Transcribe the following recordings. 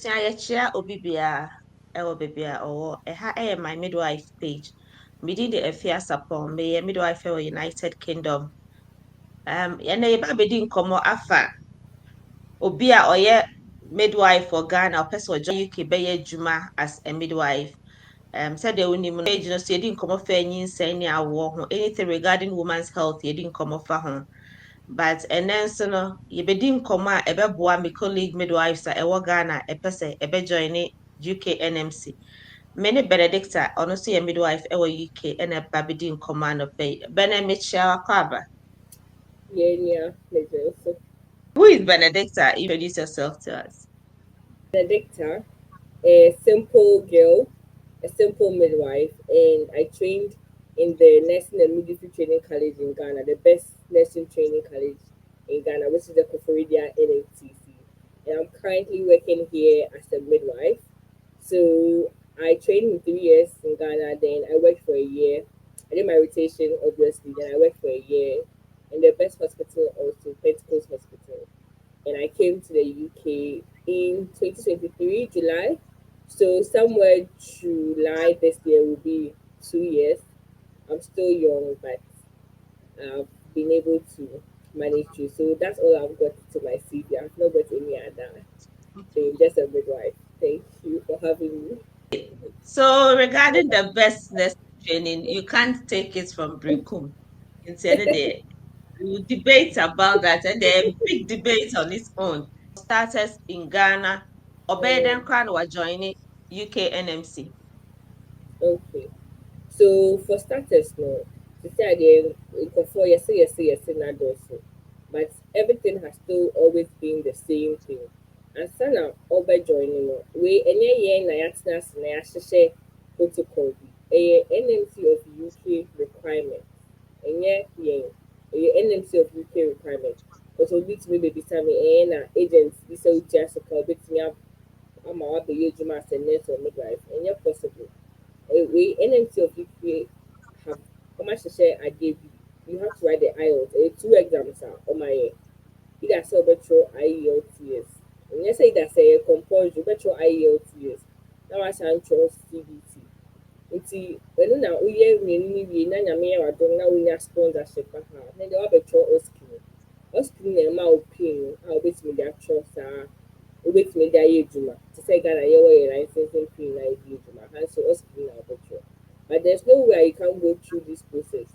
Abusua yɛkyia obi biara ɛwɔ baabi a ɔwɔ. Ɛha ɛyɛ my midwife page. Mede de Afia Sapon, meyɛ midwife ɛwɔ United Kingdom. Yɛnna yɛba abɛdi nkɔmmɔ afa obi a ɔyɛ midwife wɔ Ghana, ɔpɛ sɛ ɔgye UK bɛyɛ adwuma as a midwife. Sɛdeɛ wonim no, page no so yɛdi nkɔmmɔ fa nyinsɛn ne awoɔ ho, anything regarding women's health yɛdi nkɔmmɔ fa ho. But ɛnɛ nso no yɛbɛdi nkɔmmɔ a ɛbɛboa me colleague midwives a ɛwɔ Ghana ɛpɛ sɛ ɛbɛjoin ne UK NMC. Me ne Benedicta, ɔno nso yɛ midwife ɛwɔ UK ɛna ɛba bɛdi nkɔmmɔ anɔpɛ yi. Bɛnɛ mekyia wakɔ aba. Yeah. Who is Benedicta? Introduce yourself to us. Benedicta, a simple girl, a simple midwife, and I trained in the Nursing and Midwifery Training College in Ghana, the best nursing training college in Ghana, which is the Koforidua NMC. And I'm currently working here as a midwife. So I trained in 3 years in Ghana, then I worked for a year. I did my rotation, obviously, then I worked for a year in the best hospital, also Pentecost Hospital. And I came to the UK in 2023, July. So somewhere July this year will be 2 years. I'm still young, but I've been able to manage to. So that's all I've got to my CV. I've not got any other thing, just a midwife. Thank you for having me. So regarding the best nursing training, you can't take it from Brinkum. Instead, we debate about that, and there are big debates on its own. Starters in Ghana, Mm, Obeden Kwan were joining UK NMC. okay. So for starters, no, to say again, for yes, not also. But everything has still always been the same thing. And sana over joining no, we any year na yatnas na yahyehyɛ protocol bi. NMC of UK requirement. Ɛnyɛ yɛn, NMC of UK requirement. Because obi tumi bebisa me na agent bi sɛ wotua sika obetumi ama wabɛyɛ adwuma as a nurse or midwife. Ɛnyɛ possible. We NMC of UK have share I gave you have to write the IELTS. 2 exams are on my either say betro IELTS. And you say that say compulsory betro IELTS. Now I say trust CBT. Nti when na woyɛ mmienu wie na nyame yɛ wadom na wonya sponsorship aha na deɛ wabɛtwerɛ oskini oskini na ɛma wo pin a wobɛtumi de atwerɛ saa wobɛtumi de ayɛ adwuma te sɛ ghana yɛwɔ yɛ licensing pin na yɛdi adwuma ha nso oskini na wobɛtwerɛ but there's no way you can go through this process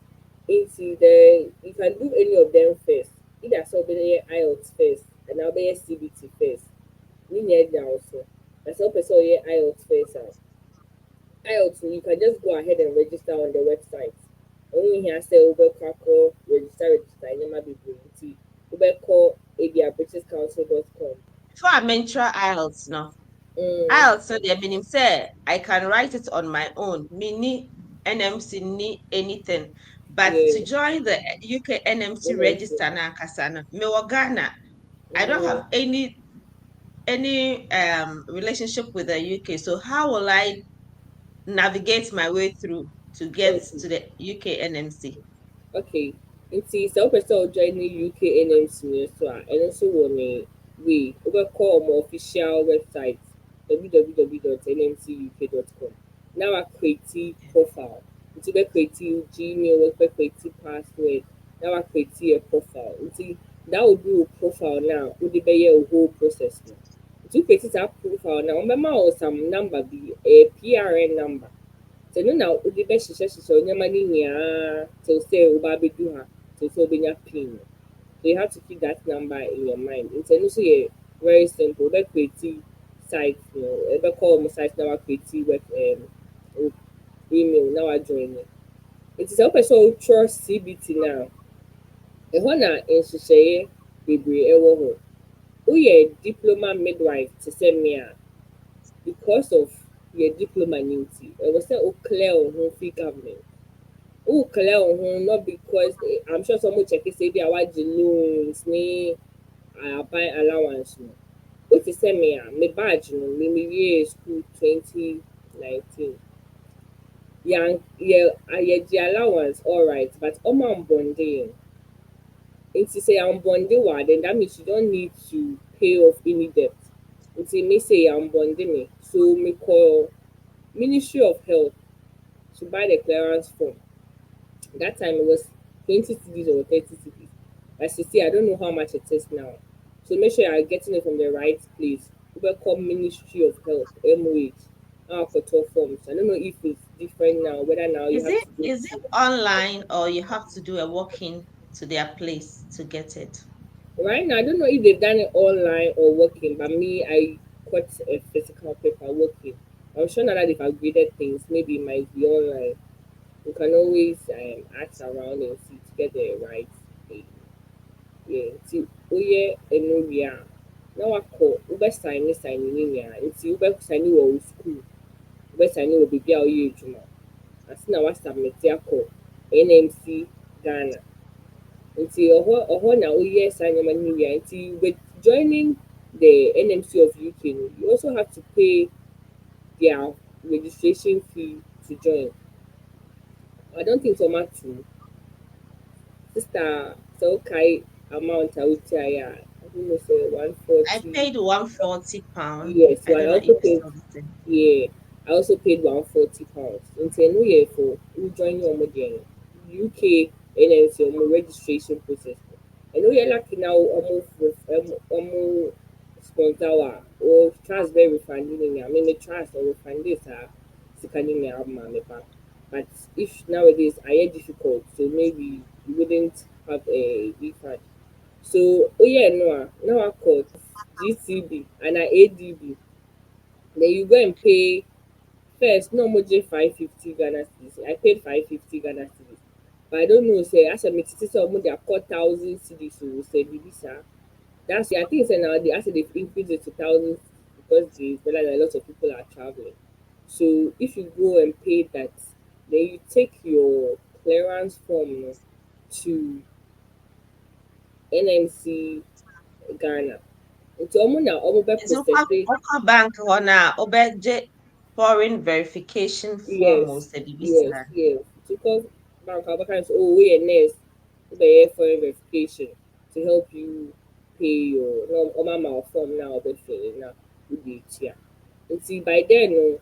nti you can do any of them first either sɛ wobɛyɛ IELTS first anaa wobɛyɛ CBT first ne nyɛ da wo so na sɛ wopɛ sɛ woyɛ IELTS first a IELTS, you can just go ahead and register on the website. Only here say call register, and you might be going to call abia Before I mention IELTS now, Mm, IELTS so the meaning say I can write it on my own. Me ni NMC ni anything. But to yeah, join the UK NMC NMC. register na kasana, me wa Ghana. I don't Mm, have any relationship with the UK. So how will I navigate my way through to get okay, to the UK NMC? okay. Nti sɛ wopɛ sɛ ɔjoin ne UK NMC no so a ɛno nso wɔ ne way wobɛkɔ ɔmo official website www.nmcuk.com na woacreate profile nti wobɛcreate Gmail wobɛcreate password na woacreate a profile nti that will be wo profile na wode bɛyɛ wo whole process no nti wocreate saa profile na ɔmbɛma wo some number bi PRN number sɛ no na wode bɛhyehyɛhyehyɛ wo nneɛma no nyinaa till sɛ woba abɛdu ha till sɛ wobɛnya pin no so you have to keep that number in your mind nti ɛno nso yɛ very simple wobɛcreate site no ɛbɛkɔ ɔmo site na woacreate email na woajoin no nti sɛ wopɛ sɛ wotwerɛ CBT no a ɛhɔ na nhyehyɛeɛ bebree ɛwɔ hɔ woyɛ diploma midwife te sɛ me a because of your diploma no nti ɛwɔ sɛ wo clear wo ho fi government wo clear wo ho not because I'm sure some check say bi a wagye loans ne aban allowance no wote sɛ me a me badge no mewie school 2019 yɛgye allowance alright but ɔmo ambɔnde yɛn nti sɛ yɛambɔnde wɔ a then that means you don't need to pay off any debt Nti me say I'm bonding me. So me call Ministry of Health to buy the clearance form. That time it was 20 cedis or 30 cedis. As you see, I don't know how much it is now. So make sure you're getting it from the right place. We call Ministry of Health, MOH. Now for 12 forms. I don't know if it's different now, whether now you Is have it to go is to. it online or you have to do a walk-in to their place to get it? Right now, I don't know if they've done it online or working, but me, I got a physical paper working. I'm sure now that they've upgraded things, maybe it might be online. You can always ask around and see to get the right thing. Yeah, nti woyɛ ɛno wie a na wakɔ wobɛsign sign ne nyinaa nti wobɛsign wɔ wo school wobɛsign wɔ baabi a woyɛ adwuma ase na wasubmit akɔ NMC Ghana nti ɔhɔ na woyɛ saa nneɛma no wie a nti with joining the NMC of UK no you also have to pay their registration fee to join. I don't think so much too. Sister, so okay amount I would say yeah, I don't know say I 140. paid £140. Yes, I so I don't know also if it's paid. still the same. Yeah, I also paid £140. Nti no year for we join your again. UK NNC registration process. I know you're lucky now almost sponsor or trust very refunding. I mean the trust or refund this scanning me but if nowadays I are difficult, so maybe you wouldn't have a refund. So oh yeah no now I called GCB and I ADB. Then you go and pay first no more 550 Ghana cedis. I paid 550 Ghana cedis. But I don't know say as a mix say almost they are 4,000 cedis so say baby sir. That's I think say now they actually they've increased it to thousands because they realize that a lot of people are traveling. So if you go and pay that, then you take your clearance form no, to NMC Ghana. Nti ɔmo na ɔmo bɛ It's process it. Oka Bank on Obeje foreign verification form or Yes, yes, Sebibisa. yes. Because bank Abaka say, oh, we a nurse, we here for verification to help you pay your no mama form now, but now with the here. And see by then, no,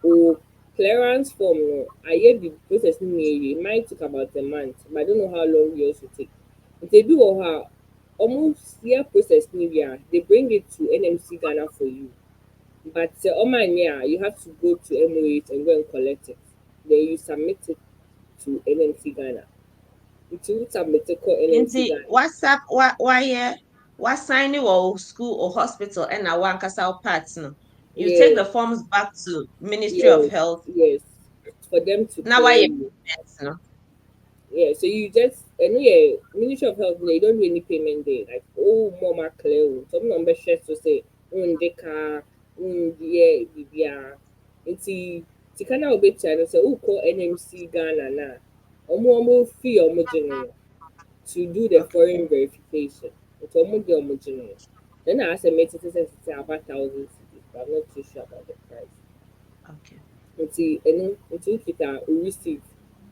oh, clearance form, no, I hear the process maybe it might take about a month, but I don't know how long yours will take. If they do or how almost year process maybe they bring it to NMC Ghana for you. But yeah, you have to go to MOH and go and collect it. Then you submit it to NMC Ghana. Until you submit it call NMC Inti Ghana. WhatsApp wa sign or school or hospital and a one casal parts no. You take Yeah, the forms back to Ministry of yes, Health. yes. For them to Now why clear you you. no? Yeah, so you just and yeah, Ministry of Health they don't do any payment there. Like oh mama clear. Some number shares to say the car, yeah, bibia. Nti tika na obetia no say oh call NMC Ghana na. Omo fee omo general to do the Okay, foreign verification. Nti omo de omo general. Then I asked a mate to say about 1,000 cedis, but I'm not too sure about the price. okay. Nti ɛno nti wokita wo receipt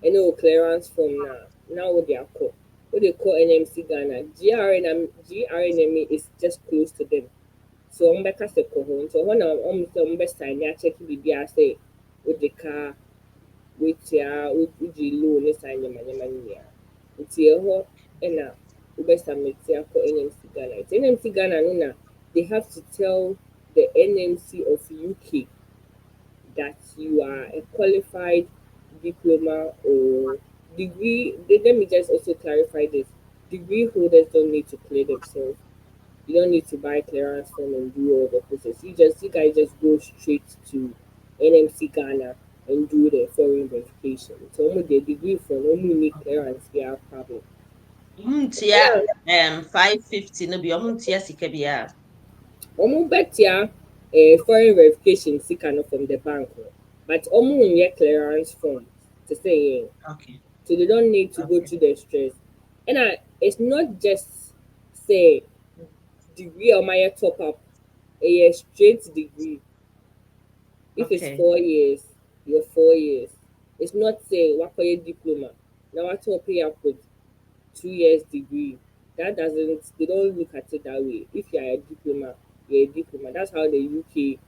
ɛne wo clearance form na wode akɔ wode kɔ NMC Ghana GRNMA is just close to them so ɔmo bɛka sɛ kɔ hɔ nti ɔhɔ na ɔmo sɛ ɔmo bɛsign akyɛke biribiara sɛ wode kaa woatua wogye loan ne saa nneɛma nneɛma no nyinaa nti ɛhɔ ɛna wobɛsubmit akɔ NMC Ghana nti NMC Ghana no na they have to tell the NMC of UK that you are a qualified diploma or degree. Let me just also clarify this. Degree holders don't need to clear themselves. You don't need to buy clearance form and do all the process. You guys just go straight to NMC Ghana and do the foreign verification. So almost the degree form only need clearance they have problem. Muntia 550 no be omuntia sika biya. Omo betia foreign verification sika no from the bank no, but omo nyɛ clearance form to say Okay, so they don't need to go okay, through the stress. And it's not just say degree or my top up a straight degree. If it's okay. 4 years, you're 4 years. It's not say what for your diploma. Now I top pay up with 2 years degree. That doesn't they don't look at it that way. If you are a diploma, you're a diploma. That's how the UK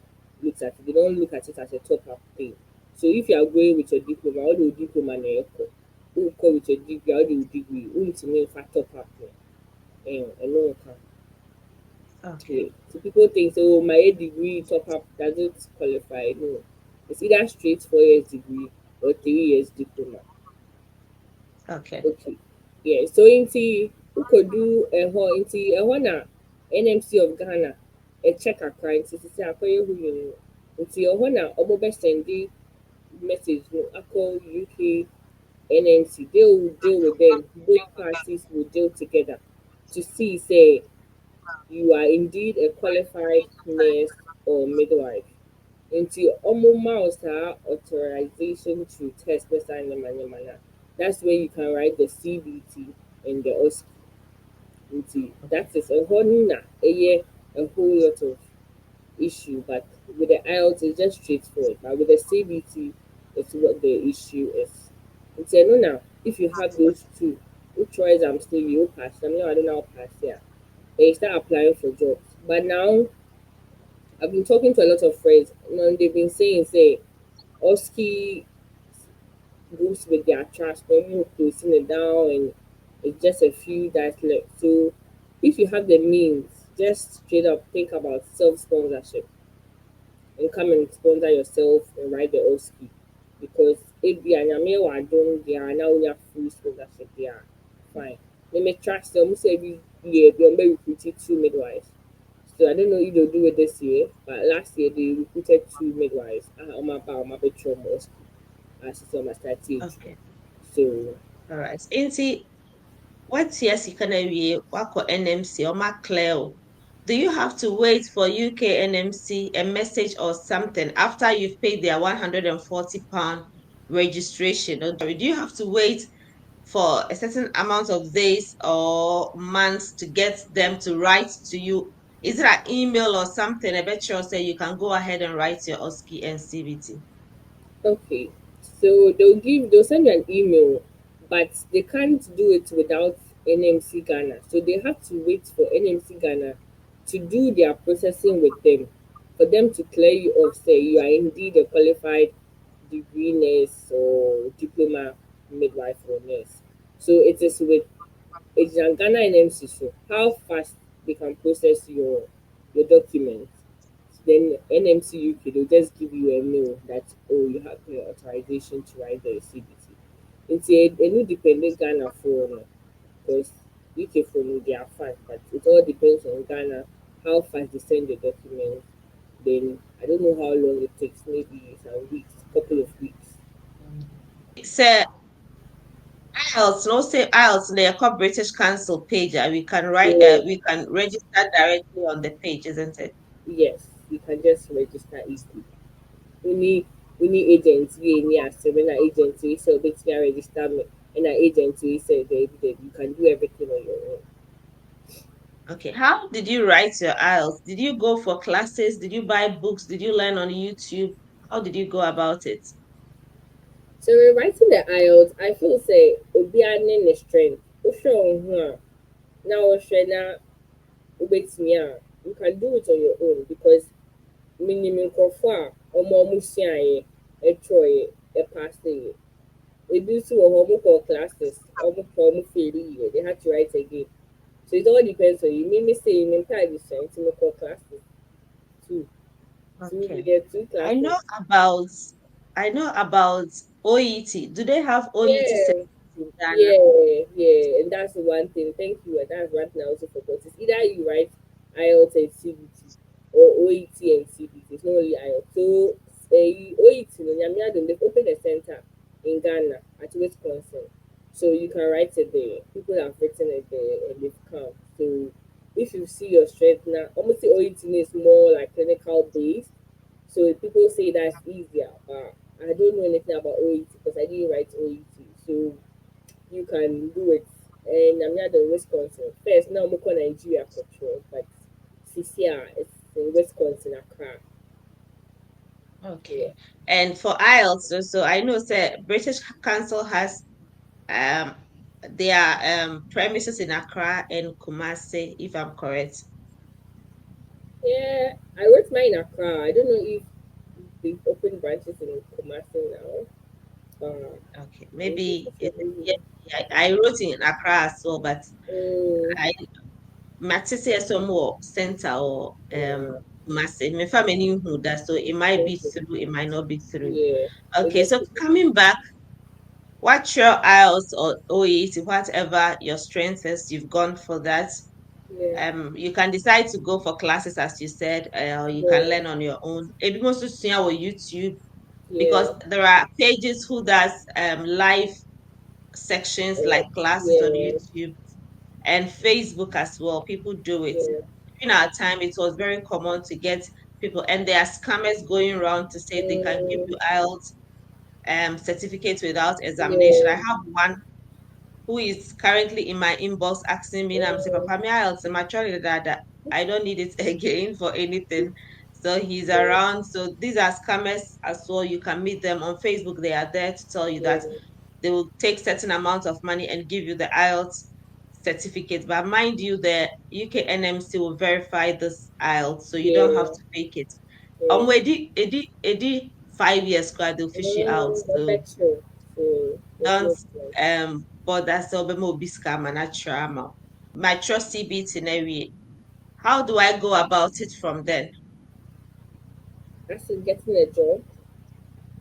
looks at it. They don't look at it as a top up thing. So if you are going with your diploma, all the diploma na echo. Who call with your degree, all the degree, who to me for top up. And no can. Yeah. Okay. So people think, so oh, my degree top up doesn't qualify. No, it's either straight 4 years degree or 3 years diploma. Okay. Okay. Yeah. So inti who could do a ho inti a na NMC of Ghana a check a crime to say akoye who you know. Inti a na omo be sendi message no ako UK NMC. They will deal with them. Both parties will deal together to see say you are indeed a qualified nurse or midwife. Into Omoma Star authorization to test the sign mana. That's where you can write the CBT and the OSCE. Into that is a whole a year, a whole lot of issue. But with the IELTS, it's just straightforward. But with the CBT, it's what the issue is. Into no now, if you have those two, which choice I'm still you pass. I don't know how pass here. Then you start applying for jobs. But now I've been talking to a lot of friends, and they've been saying, say, OSCE goes with their trust, no closing it down, and it's just a few that's left. So, if you have the means, just straight up think about self sponsorship and come and sponsor yourself and write the OSCE because if you are doing they are now your full sponsorship, they are fine. They may trust them, say every year, they'll be recruited 2 midwives. So I don't know if they'll do it this year, but last year they recruited 2 midwives. On my bedroom was as it's on my strategy. Okay. So All right. Inti, what years you can we wako NMC or Macleo? Do you have to wait for UK NMC a message or something after you've paid their £140 registration? Or do you have to wait for a certain amount of days or months to get them to write to you? Is it an email or something? I bet you say you can go ahead and write your OSCE and CBT. okay. So they'll send you an email, but they can't do it without NMC Ghana. So they have to wait for NMC Ghana to do their processing with them, for them to clear you off, say you are indeed a qualified degree nurse or diploma midwife or nurse. So it is with it's an Ghana NMC so how fast they can process your documents. Then NMC UK they'll just give you a mail that oh you have the authorization to write the CBT. It's a new dependent Ghana phone because UK phone they are fast, but it all depends on Ghana how fast they send the documents. Then I don't know how long it takes, maybe some weeks, couple of weeks. Say IELTS, no say IELTS, they call British Council page. We can write, So we can register directly on the page, isn't it? yes, you can just register easily. Only only agent we ni asem na agent we say obetumi register me and na agent we say they you can do everything on your own. Okay. How did you write your IELTS? Did you go for classes? Did you buy books? Did you learn on YouTube? How did you go about it? So when writing the IELTS, I feel say obiara ne strength. Wohwɛ wo ho a na wohwɛ na wobetumi a you can do it on your own because minim nkurɔfo a ɔmo suaeɛ ɛtwerɛeɛ ɛpaaseeɛ. Ebi nso wɔ hɔ ɔmo kɔɔ classes ɔmo faili yɛ they had to write again. So it all depends on you. Me say me mpɛ adesua nti mekɔ classes too. Two we Okay. get two I classes. know about I know about OET. Do they have OET Yeah, in Ghana? yeah, and that's the one thing. Thank you. And that's one thing I also forgot. It's either you write IELTS and CBT or OET and CBT. It's not only IELTS. So OET, no, they've opened a center in Ghana at Wisconsin. So you can write it there. People have written it there and they've come. So if you see your strength now, almost the OET is more like clinical based. So people say that's easier, but I don't know anything about OET because I didn't write OET. So you can do it. And I'm not in Wisconsin. First, now I'm going Nigeria control, but CCR is in Wisconsin, Accra. Yeah. Okay. And for IELTS, so I know that British Council has um their premises in Accra and Kumasi, if I'm correct. it's mine in Accra. I don't know if they've opened branches in Kumasi now. Okay, Maybe maybe yeah, possibly. yeah, I wrote in Accra as well, but Mm, I Matisse somewhere center or yeah. massive. Me family who that, so it might be Okay. through, it might not be through. Yeah. They Okay, just so keep it. coming back, what's your IELTS or OET, whatever your strength is, you've gone for that. Yeah. You can decide to go for classes as you said, or you can Yeah. learn on your own. Ebi mo nso sua wɔ YouTube because Yeah. there are pages who does live sections Uh, like classes on yeah. YouTube and Facebook as well. People do it. Yeah. During our time, it was very common to get people, and there are scammers going around to say they can give Mm, you IELTS certificate without examination. I yeah. have one who is currently in my inbox asking me, and I'm saying, Mm, Papa, me IELTS, I'm actually that I don't need it again for anything. So he's yeah. around. So these are scammers as well. You can meet them on Facebook. They are there to tell you that Yeah. they will take certain amount of money and give you the IELTS certificate. But mind you, the UK NMC will verify this IELTS, so you don't have Yeah. to fake it. Yeah. Edi 5 years card, they'll fish you out. I So bet you. So there's don't no point. bother so be more scam and a trauma. My trust CBT in area. How do I go about it from then? As in getting a job.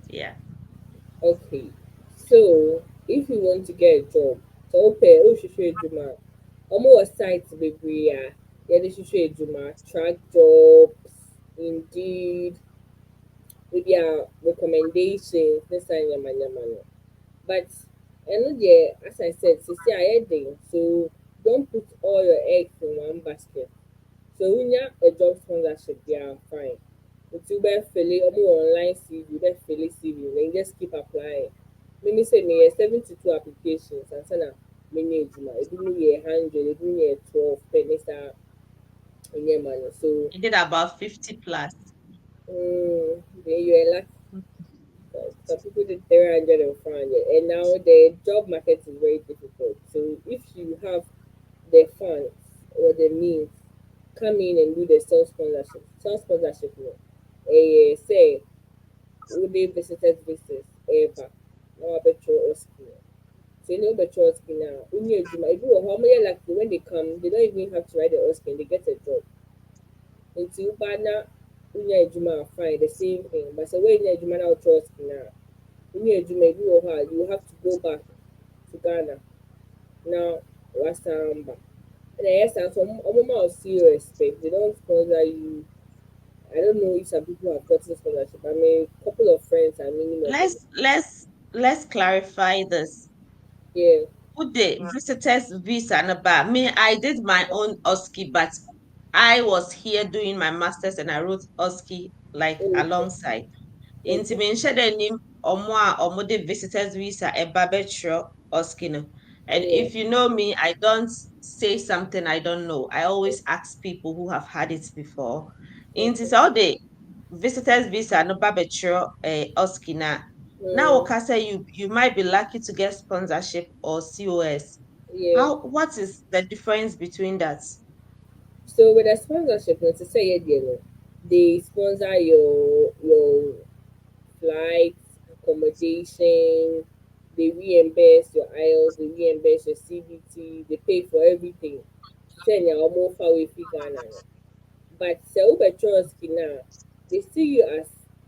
Yeah. Okay. So if you want to get a job, so open oh hwehwɛ adwuma. Omo wɔ site bebree a yɛde hwehwɛ adwuma, track jobs, indeed, maybe a recommendations, ne saa nyama no. But ɛno deɛ, as I said, sisi ayɛ den. So don't put all your eggs in one basket. So wonya a job sponsorship, yeah, fine. Nti wobɛfili ɔmo wɔ online CV, wobɛfili CV, then you just keep applying. Mimi sɛ meyɛ 72 applications ansa na menya adwuma. Ebinom yɛ 100, ebinom yɛ 12 pɛ ne saa nneɛma no. So I did about 50 plus. then you are lucky. Some people did 300 and 400, and now the job market is very difficult. So if you have the funds or the means, come in and do the self sponsorship. Self sponsorship, no. Say, would they visited visitors ever? Now I bet you asking. So you know bet you asking now. When you do if you how many like when they come, they don't even have to write the asking, they get a job. Until bana unya ejuma fine the same thing. But so when you ejuma now trust now. When you ejuma if you you have to go back to Ghana. Now wasamba. And yes, and some will see you respect. They don't sponsor you. I don't know if some people have gotten scholarship. I mean, a couple of friends are minimum. Let's clarify this. Yeah. Who the visitors visa and about me? I did my own OSCE, but I was here doing my masters and I wrote OSCE like Okay. alongside. Nti Okay. menhyɛ da nim ɔmo a ɔmo de visitors visa ɛba bɛkyerɛ OSCE no. And Yeah. if you know me, I don't say something I don't know. I always ask people who have had it before. Nti Okay. sɛ ɔde visitors visa no ba bɛkyerɛ OSCE na now Mm, okay say you might be lucky to get sponsorship or COS. yeah. How what is the difference between that? So with a sponsorship, let's say yeah, they sponsor your flights, accommodation, they reimburse your IELTS, they reimburse your CBT, they pay for everything. Send your almost far away Ghana. But sɛ wobɛtwerɛ ski no they see you as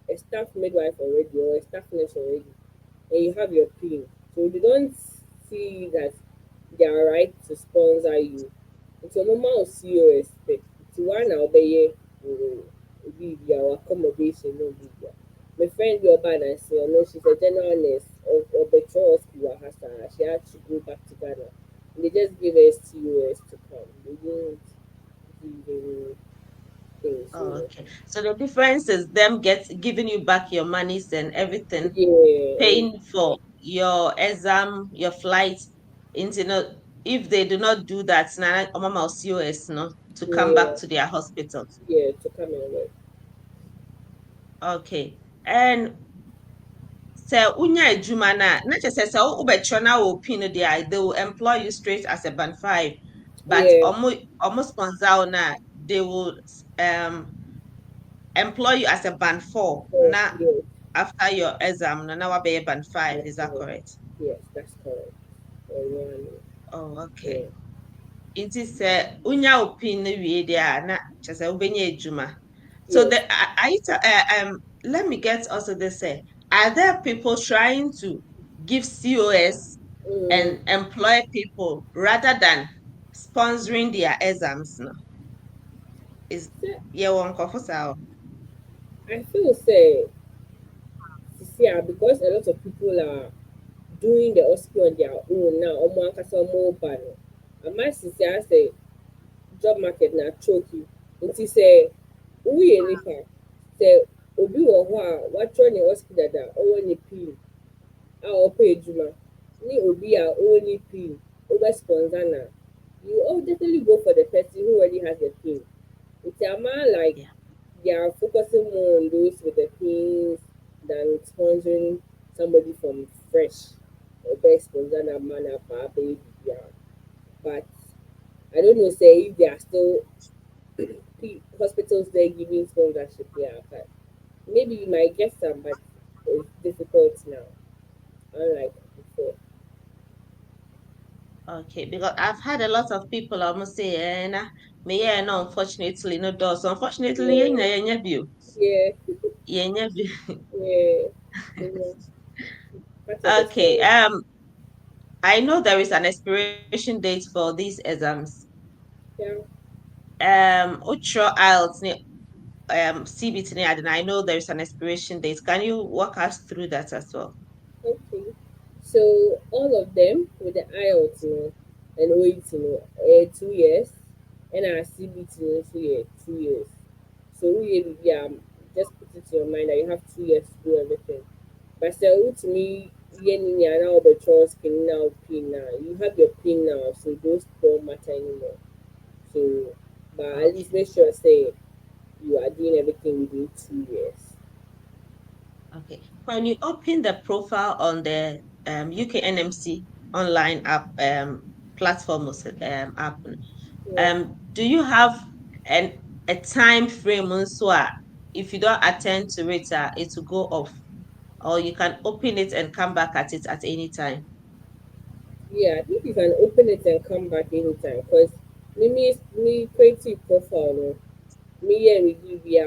a staff midwife already or a staff nurse already and you have your PIN. So they don't see that they are right to sponsor you. Nti ɔmo ma wo see you respect. Nti wa na wobɛyɛ obi bi a accommodation no obi bi a. My friend bi ɔbaa na se ɔno she's a general nurse ɔbɛtwerɛ ski wɔ ha saa she had to go back to Ghana. And they just give her COS to come. They didn't give any things, you Oh, know. okay. So the difference is them giving you back your monies and everything, Yeah, paying for your exam, your flight. Into no, if they do not do that, na mama COS no to come back yeah, to their hospital. yeah, to come and work. Okay. And sɛ wonya adwuma no a na kyerɛ sɛ wobɛkyerɛ na wɔpin no deɛ they will employ you straight as a band five, but Yeah, ɔmo sponsor wo no a they will um employ you as a band four, Oh, not yes, after your exam, no, now be a band five. that's Is that correct. correct? Yes, that's correct. Yeah, Oh, yeah. okay. It is unya opin no wie dia na kyerɛ sɛ wobɛnya adwuma. So Yes. the let me get also this say, are there people trying to give COS Mm, and employ people rather than sponsoring their exams? No, is so yeah one saa. I feel say, yeah, because a lot of people are doing the OSCE on their own now. Omo ankasa omo ba no. And my sister say job market na choky. Nti sɛ woyɛ nipa sɛ obi wɔ hɔ a watwerɛ ne OSCE dada ɔwɔ ne pin a ɔpɛ adwuma ne obi a ɔwɔ ne pin ɔbɛ sponsor na you all definitely go for the person who already has the pin. It's a man like Yeah. they are focusing more on those with the pins than sponsoring somebody from fresh or best sponsor na man up baby. Yeah. But I don't know say if they are still hospitals there giving sponsorship, yeah, but maybe you might get some, but it's difficult now, unlike before. Okay, because I've had a lot of people almost say, nah, me yeah, no, unfortunately, no does. Unfortunately, Yeah, yeah, bio. yeah, Yeah, yeah, yeah. Part of the Okay. story. I know there is an expiration date for these exams. Yeah, Ultra IELTS, CBT, and I know there is an expiration date. Can you walk us through that as well? okay. So all of them with the IELTS, and OET, 2 years, and our CBT, 2 years. So we yeah, just put it in your mind that you have 2 years to do everything. But sɛ wotumi yɛ ne nyinaa na wobɛtwerɛ skin na wo pin na you have your pin now so those don't matter anymore. So but at least Okay. make sure say you are doing everything within 2 years. Okay. When you open the profile on the UK NMC online app platform app, Yeah, do you have an a time frame so if you don't attend to it, it will go off, or you can open it and come back at it at any time? yeah, I think you can open it and come back anytime because me creative profile no me yeah we give ya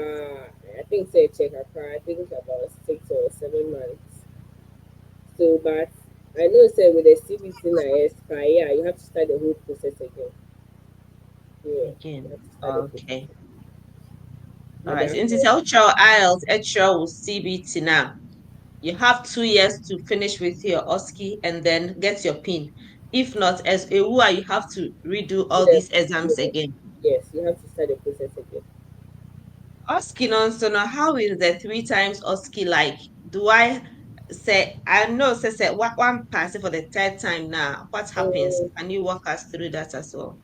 I think say check I think about 6 or 7 months. So but I know say with the CBT na expire, yeah, you have to start the whole process again. Yeah, you Again. have to start the process Okay. again. All But right. that Since it's ultra IELTS, extra with CBT now, you have 2 years to finish with your OSCE and then get your PIN. If not, as a WUA, you have to redo all yes, these exams yes, again. yes, you have to start the process again. OSCE no, so now how is the three times OSCE like? Do I say I know say what one pass it for the third time now? What happens? Um, Can you walk us through that as well?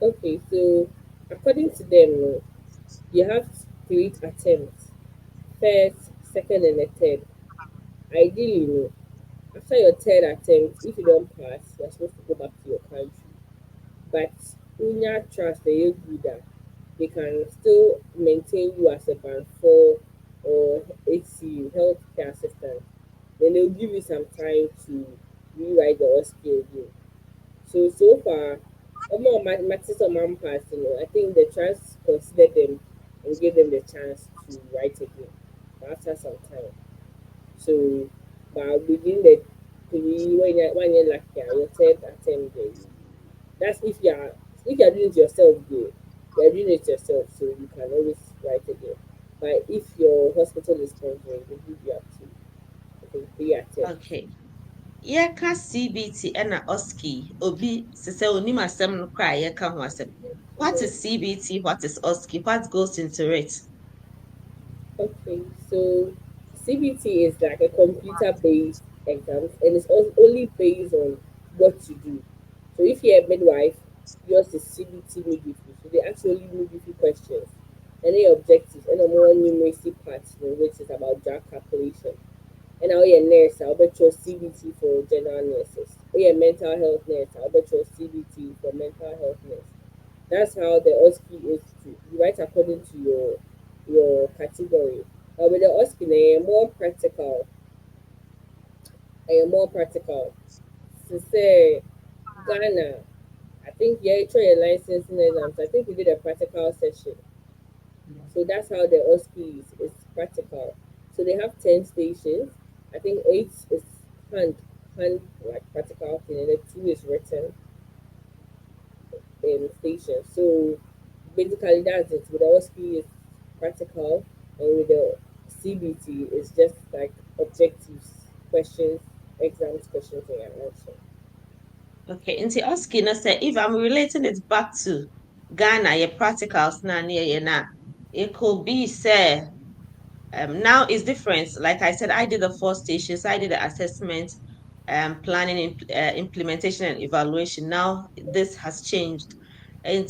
okay, so according to them, you have 3 attempts: first, second, and a third. Ideally, after your third attempt, if you don't pass, you're supposed to go back to your country. But Unya trust the good they can still maintain you as a band 4 or HCU, healthcare assistant. Then they'll give you some time to rewrite the OSCE again. So far, Maxis or Pass, I think the trust consider them and give them the chance to write again after some time. So, but within the three, when you're lucky, your third attempt, that's if you're doing it yourself, you're doing it yourself, so you can always write again. But if your hospital is sponsoring, they give you up to I think 3 attempts. Okay. Yɛka CBT ɛna OSCE. Obi sɛ sɛ onim asɛm no koraa a yɛka ho asɛm. What Mhm. is CBT? What is OSCE? What goes into it? Okay, so CBT is like a computer-based exam, and it's only based on what you do. So if you're a midwife, yours is CBT midwifery. So they ask you only midwifery questions, and their objectives, and a more numeracy part, which is about drug calculation. And now you're a nurse, I'll bet you CBT for general nurses. Or you're a mental health nurse, I'll bet you CBT for mental health nurse. That's how the OSCE is to you write according to your your category. But with the OSCE, they're more practical. More practical. To say Ghana, I think yeah, try your licensing exams. I think we did a practical session. So that's how the OSCE is. It's practical. So they have 10 stations. I think eight is hand, hand like practical thing, and then two is written station. So basically that's it. With the OSCE is practical, and with the CBT it's just like objectives, questions, exams, questions and answer. Okay, nti Oski no say if I'm relating it back to Ghana, your practicals na near you na, it could be say now it's different. Like I said, I did the four stations, I did the assessment, planning, implementation, and evaluation. Now this has changed, and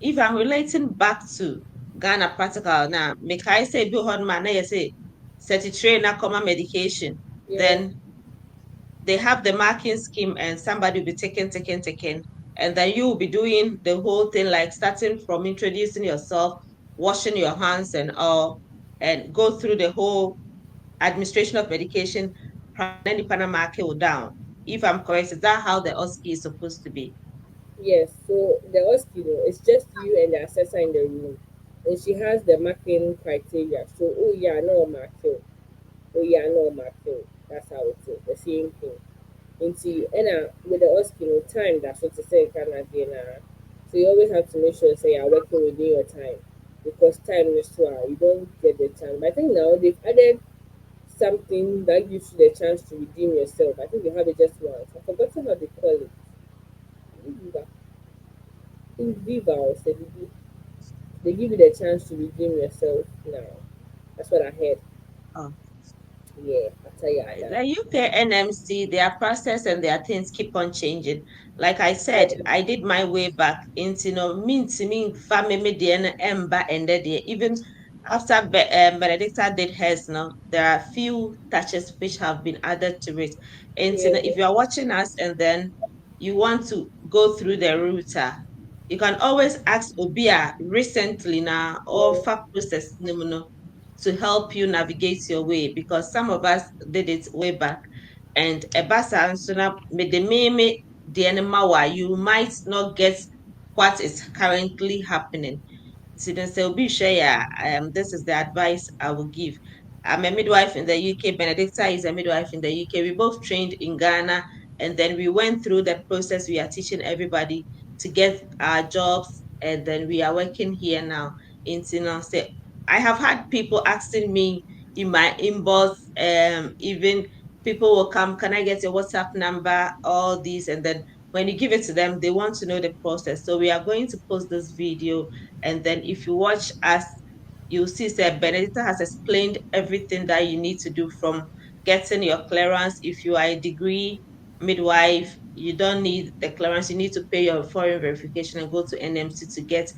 if I'm relating back to Ghana practical now, make I say be hard man, na you say certi train na common medication, Yeah. then they have the marking scheme and somebody will be taking, and then you will be doing the whole thing, like starting from introducing yourself, washing your hands and all, and go through the whole administration of medication, then the Panama will down. If I'm correct, is that how the OSCE is supposed to be? Yes, so the hospital, it's just you and the assessor in the room. And she has the marking criteria. So, oh yeah, no marking. Oh yeah, no marking. That's how it is. The same thing. Into and with the hospital time, that's what to say Canada. So you always have to make sure say you're working within your time. Because time is 2 hours. You don't get the time. But I think now they've added something that gives you the chance to redeem yourself. I think they have it just once. I've forgotten how they call it. Viva. I think Viva or Viva. They give you the chance to redeem yourself now. That's what I heard. Oh. Yeah, after you are done. The UK NMC, their process and their things keep on changing. Like I said, Oh, I did my way back into mean to me family ember and there. Even after Benedicta did hers, no, there are few touches which have been added to it. And yeah, if you are watching us and then you want to go through the router, you can always ask Obia recently now or yeah, fact process to help you navigate your way, because some of us did it way back. And Ebasa and Suna made the meme the animal, you might not get what is currently happening. So then say, Obi share, this is the advice I will give. I'm a midwife in the UK. Benedicta is a midwife in the UK. We both trained in Ghana, and then we went through the process. We are teaching everybody to get our jobs, and then we are working here now. Say, I have had people asking me in my inbox, even people will come, can I get your WhatsApp number? All these, and then when you give it to them, they want to know the process. So we are going to post this video, and then if you watch us, you'll see that Benedicta has explained everything that you need to do, from getting your clearance. If you are a degree midwife, you don't need the clearance. You need to pay your foreign verification and go to NMC to get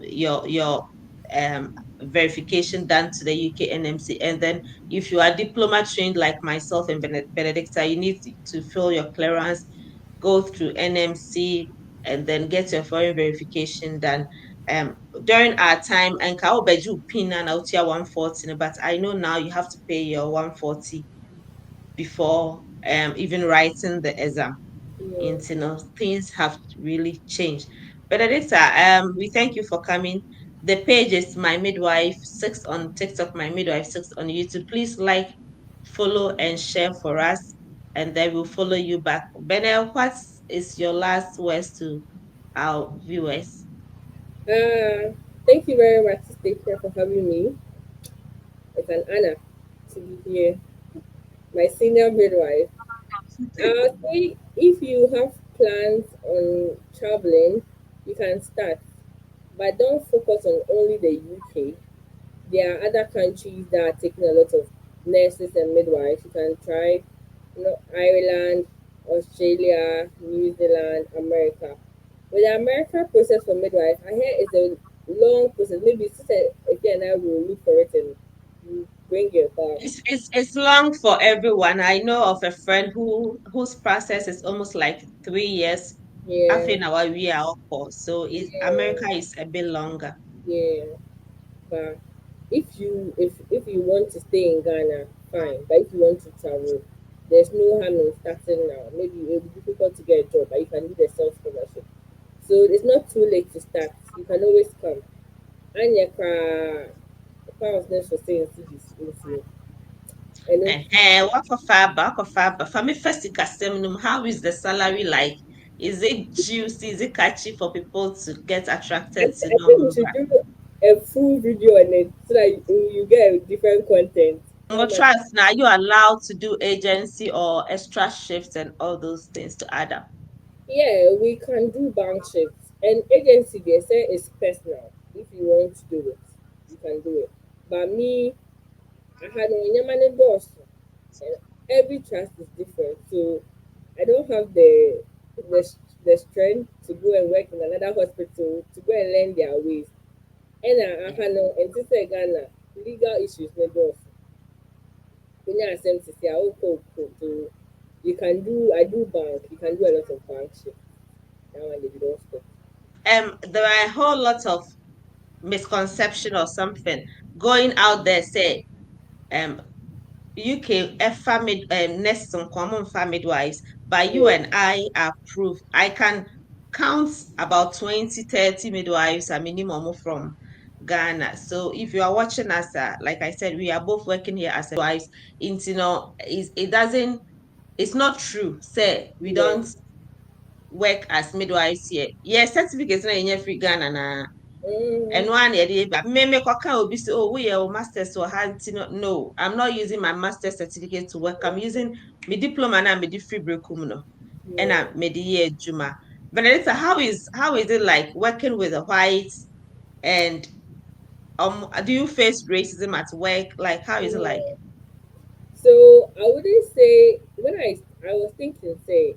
your verification done to the UK NMC. And then if you are diploma trained like myself and Benedicta, you need to fill your clearance, go through NMC, and then get your foreign verification done. During our time, and Kao Beju pin and out here 140, but I know now you have to pay your 140 before even writing the exam. yeah. And things have really changed. But Benedicta, we thank you for coming. The page is My Midwife 6 on TikTok, My Midwife 6 on YouTube. Please like, follow, and share for us, and then we'll follow you back. Benel, what is your last words to our viewers? Thank you very much, Stacey, for having me. It's an honor to be here. My senior midwife. Say if you have plans on traveling, you can start, but don't focus on only the UK. There are other countries that are taking a lot of nurses and midwives. You can try, Ireland, Australia, New Zealand, America. With the America process for midwife, I hear it's a long process. Maybe sister again, I will look for it and you bring it back. It's long for everyone. I know of a friend whose process is almost like 3 years. Yeah, Half an hour we are up for. So America yeah, is a bit longer. Yeah, but if you want to stay in Ghana, fine. But if you want to travel, there's no harm in starting now. Maybe it will be difficult to get a job, but you can do the self scholarship. So it's not too late to start. You can always come. And your car, pounds next for saying cities into and Wakɔfa aba. For me first kasem num, how is the salary like? Is it juicy? Is it catchy for people to get attracted to I know think we more? should do a full video on it so that you get different content. How But much? trust now, are you allowed to do agency or extra shifts and all those things to add up? Yeah, we can do bank shifts. And agency, they say is personal. If you want to do it, you can do it. But me, I had on Yamane boss, and every trust is different. So I don't have the strength to go and work in another hospital to go and learn their ways. And I had no, and to say Ghana, legal issues, no boss. When you sent to say, oh, to you can do, I do bank, you can do a lot of bank shifts. That one, they don't stop. There are a whole lot of misconception or something going out there. Say, um, UK family nurses and common midwives, but you Yeah. and I are proof. I can count about 20, 30 midwives a minimum from Ghana. So if you are watching us, like I said, we are both working here as midwives. It doesn't, it's not true. Say we Yeah. don't work as midwives here. Yes, certificates na in free Ghana na. Mm, And one idea, but me kwaka obi say, oh, we are masters or had no, I'm not using my master's certificate to work. I'm using my diploma and my free brekum no. And yeah. I made the year Juma. Benedicta, how is it like working with the whites and do you face racism at work? Like how is it like? Mm. So I wouldn't say when I was thinking say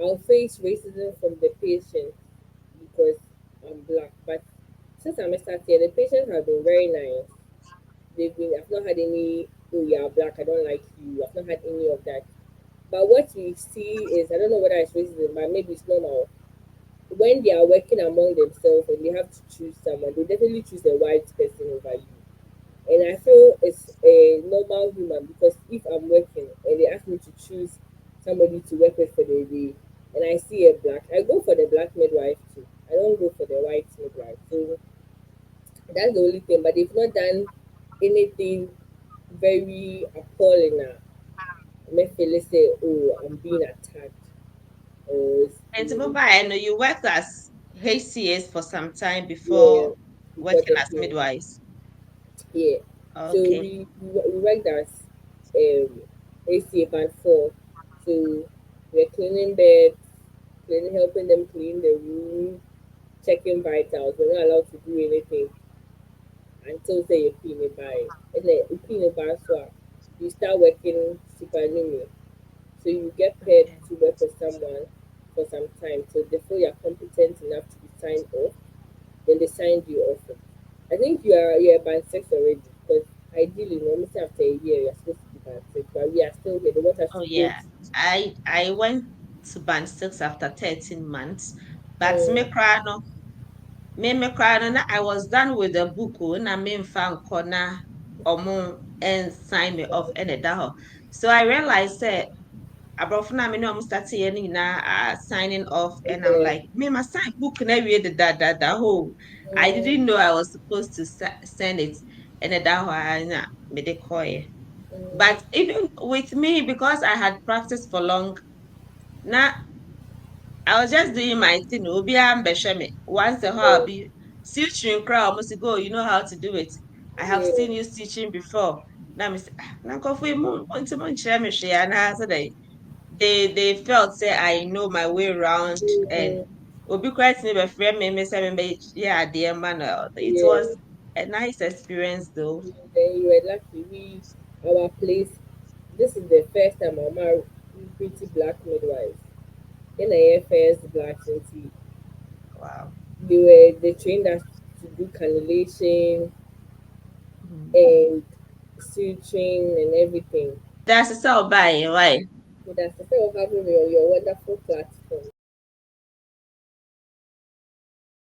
I'll face racism from the patient because I'm black, but since I'm a start here, the patients have been very nice. I've not had any oh you're black, I don't like you. I've not had any of that. But what we see is I don't know whether it's racism, but maybe it's normal. When they are working among themselves and they have to choose someone, they definitely choose a white person over you. And I feel it's a normal human because if I'm working and they ask me to choose somebody to work with for the day and I see a black, I go for the black midwife too. I don't go for the white midwife. So that's the only thing. But they've not done anything very appalling now. Make feel say, oh, I'm being attacked. Or And mobile, I know you worked as HCS for some time yeah, before before working the as thing. midwives. Yeah. So Okay. we worked as ACA band 4. So we're cleaning beds, helping them clean the room, checking vitals. We're not allowed to do anything until say you clean it by. And then you clean it by so you start working supernumerary. So you get paid Okay. to work for someone for some time. So therefore you're competent enough to be signed off. Then they signed you off. I think you're band 6 already because ideally, almost after a year, you're supposed to be band 6, but we are still here. They want us Oh to go yeah. to. I went to band 6 after 13 months. But Um, me cry no na I was done with the book na me mfa nkɔ na and sign me off and ɛda So I realized that aborɔfo no a me ne ɔmo start yɛ no nyinaa are signing off and I'm yeah, like, me ma sign book na wie da ho. I um, didn't know I was supposed to send it and ɛda hɔ a na me de kɔɛ. um, But even with me, because I had practiced for long, now I was just doing my thing. Obiara mbɛhwɛ me. Once a while, yeah, be stitching crowd almost go, you know how to do it. I have yeah, seen you stitching before. Now me say, na nkɔfo yi mo nkyerɛ me hwee anaa so they felt say I know my way around and um, obi koraa tumi bɛfrɛ me sɛ mebɛyɛ adeɛ ma no. It yeah. was a nice experience though. Then you were lucky. Our place, this is the first time our pretty black midwives. In the first black city, Wow. they trained us to do cannulation Mhm. and suturing and everything. That's a sell by why? So that's the sake of having me on your wonderful platform.